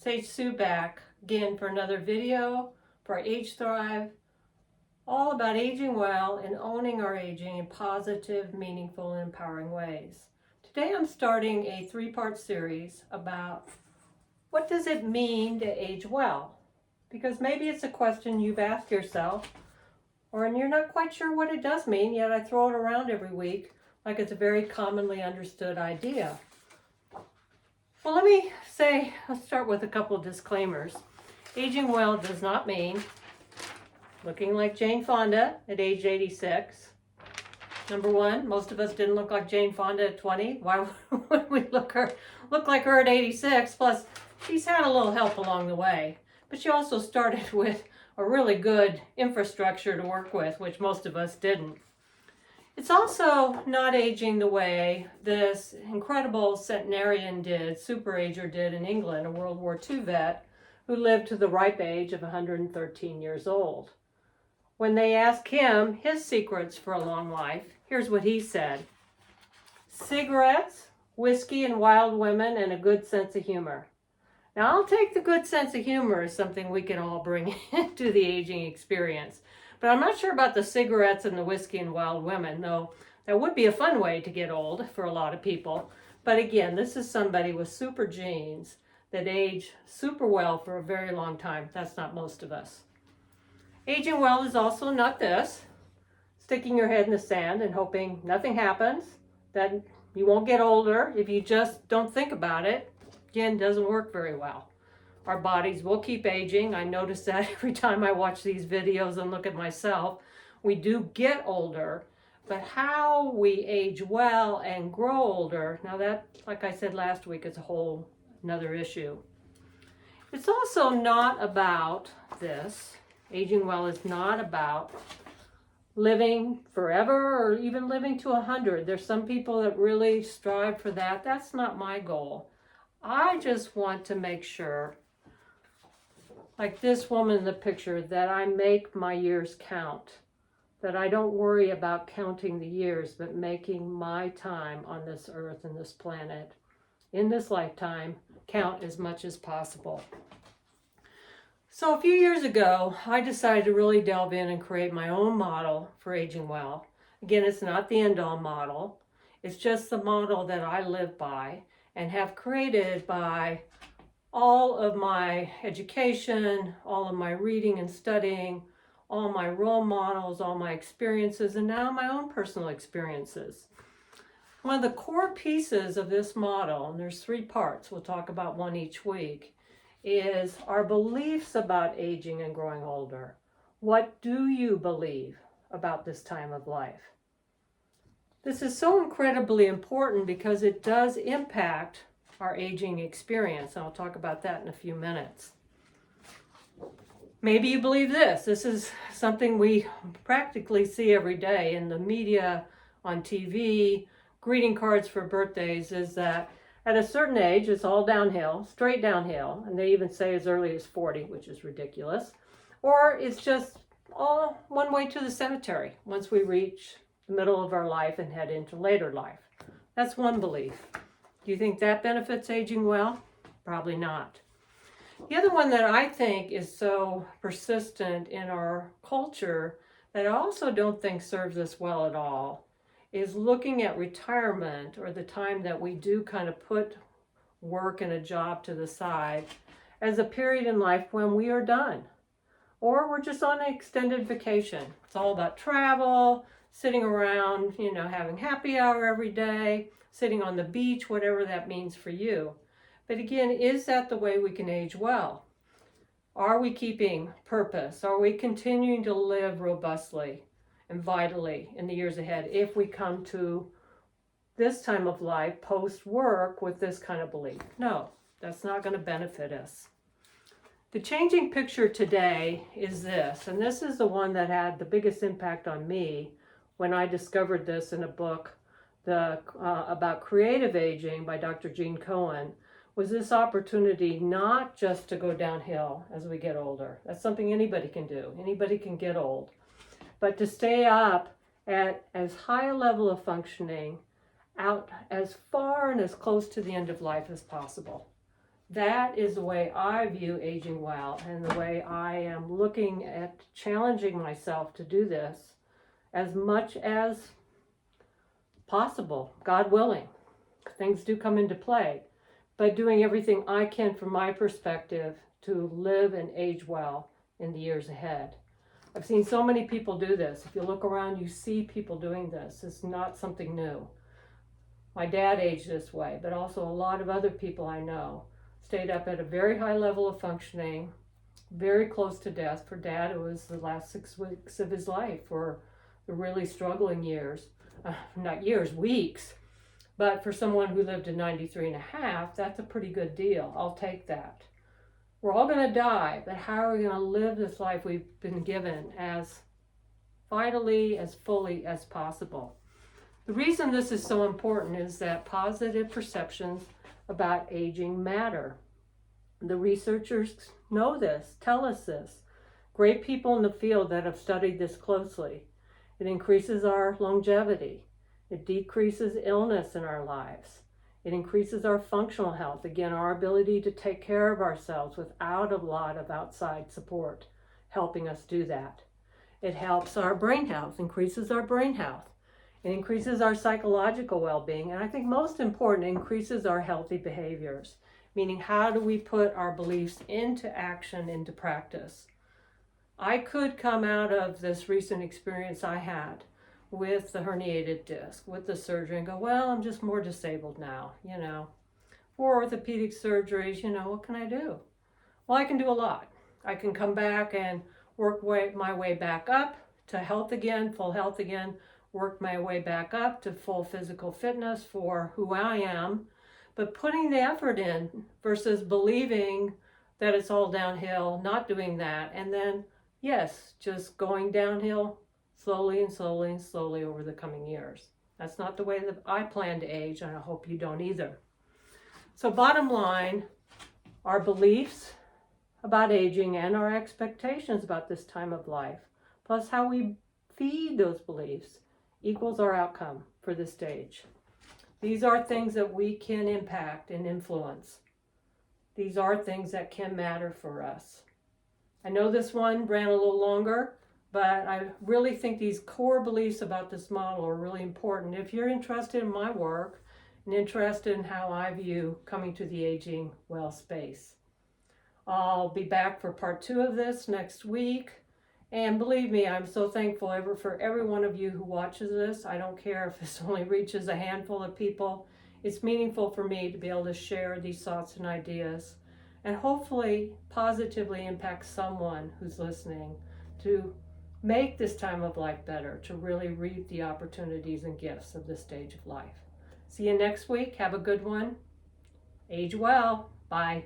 Sage Sue back again for another video for AgeTHRIVE, all about aging well and owning our aging in positive, meaningful, and empowering ways. Today I'm starting a 3-part series about what does it mean to age well? Because maybe it's a question you've asked yourself, and you're not quite sure what it does mean, yet I throw it around every week like it's a very commonly understood idea. Well, let's start with a couple of disclaimers. Aging well does not mean looking like Jane Fonda at age 86. Number one, most of us didn't look like Jane Fonda at 20. Why would we look like her at 86? Plus, she's had a little help along the way. But she also started with a really good infrastructure to work with, which most of us didn't. It's also not aging the way this incredible centenarian super-ager did in England, a World War II vet who lived to the ripe age of 113 years old. When they asked him his secrets for a long life, here's what he said: cigarettes, whiskey and wild women, and a good sense of humor. Now, I'll take the good sense of humor as something we can all bring into the aging experience. But I'm not sure about the cigarettes and the whiskey and wild women, though that would be a fun way to get old for a lot of people. But again, this is somebody with super genes that age super well for a very long time. That's not most of us. Aging well is also not this: sticking your head in the sand and hoping nothing happens, that you won't get older if you just don't think about it. Again, doesn't work very well. Our bodies will keep aging. I notice that every time I watch these videos and look at myself. We do get older, but how we age well and grow older, now that, like I said last week, is a whole another issue. It's also not about this. Aging well is not about living forever or even living to 100. There's some people that really strive for that. That's not my goal. I just want to make sure, like this woman in the picture, that I make my years count, that I don't worry about counting the years, but making my time on this earth and this planet, in this lifetime, count as much as possible. So a few years ago, I decided to really delve in and create my own model for aging well. Again, it's not the end-all model. It's just the model that I live by and have created by all of my education, all of my reading and studying, all my role models, all my experiences, and now my own personal experiences. One of the core pieces of this model, and there's 3 parts, we'll talk about one each week, is our beliefs about aging and growing older. What do you believe about this time of life? This is so incredibly important because it does impact our aging experience. I'll talk about that in a few minutes. Maybe you believe this. This is something we practically see every day in the media, on TV, greeting cards for birthdays, is that at a certain age, it's all downhill, straight downhill, and they even say as early as 40, which is ridiculous, or it's just all one way to the cemetery once we reach the middle of our life and head into later life. That's one belief. Do you think that benefits aging well? Probably not. The other one that I think is so persistent in our culture that I also don't think serves us well at all is looking at retirement, or the time that we do kind of put work and a job to the side, as a period in life when we are done. Or we're just on an extended vacation. It's all about travel, sitting around, having happy hour every day, sitting on the beach, whatever that means for you. But again, is that the way we can age well? Are we keeping purpose? Are we continuing to live robustly and vitally in the years ahead if we come to this time of life post-work with this kind of belief? No, that's not going to benefit us. The changing picture today is this, and this is the one that had the biggest impact on me when I discovered this in a book about creative aging by Dr. Gene Cohen, was this opportunity not just to go downhill as we get older. That's something anybody can do. Anybody can get old. But to stay up at as high a level of functioning out as far and as close to the end of life as possible. That is the way I view aging well, and the way I am looking at challenging myself to do this as much as possible, God willing. Things do come into play, but doing everything I can from my perspective to live and age well in the years ahead. I've seen so many people do this. If you look around, you see people doing this. It's not something new. My dad aged this way, but also a lot of other people I know stayed up at a very high level of functioning, very close to death. For Dad, it was the last 6 weeks of his life, or the really struggling years. Not years, weeks. But for someone who lived to 93 and a half, that's a pretty good deal. I'll take that. We're all going to die, but how are we going to live this life we've been given as vitally, as fully as possible? The reason this is so important is that positive perceptions about aging matter. The researchers know this, tell us this. Great people in the field that have studied this closely. It increases our longevity. It decreases illness in our lives. It increases our functional health. Again, our ability to take care of ourselves without a lot of outside support helping us do that. It helps our brain health, increases our brain health. It increases our psychological well-being. And I think most important, it increases our healthy behaviors. Meaning, how do we put our beliefs into action, into practice? I could come out of this recent experience I had with the herniated disc, with the surgery, and go, well, I'm just more disabled now, For orthopedic surgeries, what can I do? Well, I can do a lot. I can come back and work my way back up to health again, full health again, work my way back up to full physical fitness for who I am, but putting the effort in versus believing that it's all downhill, not doing that, and then, yes, just going downhill slowly and slowly and slowly over the coming years. That's not the way that I plan to age, and I hope you don't either. So bottom line, our beliefs about aging and our expectations about this time of life, plus how we feed those beliefs, equals our outcome for this stage. These are things that we can impact and influence. These are things that can matter for us. I know this one ran a little longer, but I really think these core beliefs about this model are really important. If you're interested in my work and interested in how I view coming to the aging well space, I'll be back for part 2 of this next week. And believe me, I'm so thankful for every one of you who watches this. I don't care if this only reaches a handful of people. It's meaningful for me to be able to share these thoughts and ideas and hopefully positively impact someone who's listening to make this time of life better, to really reap the opportunities and gifts of this stage of life. See you next week. Have a good one. Age well. Bye.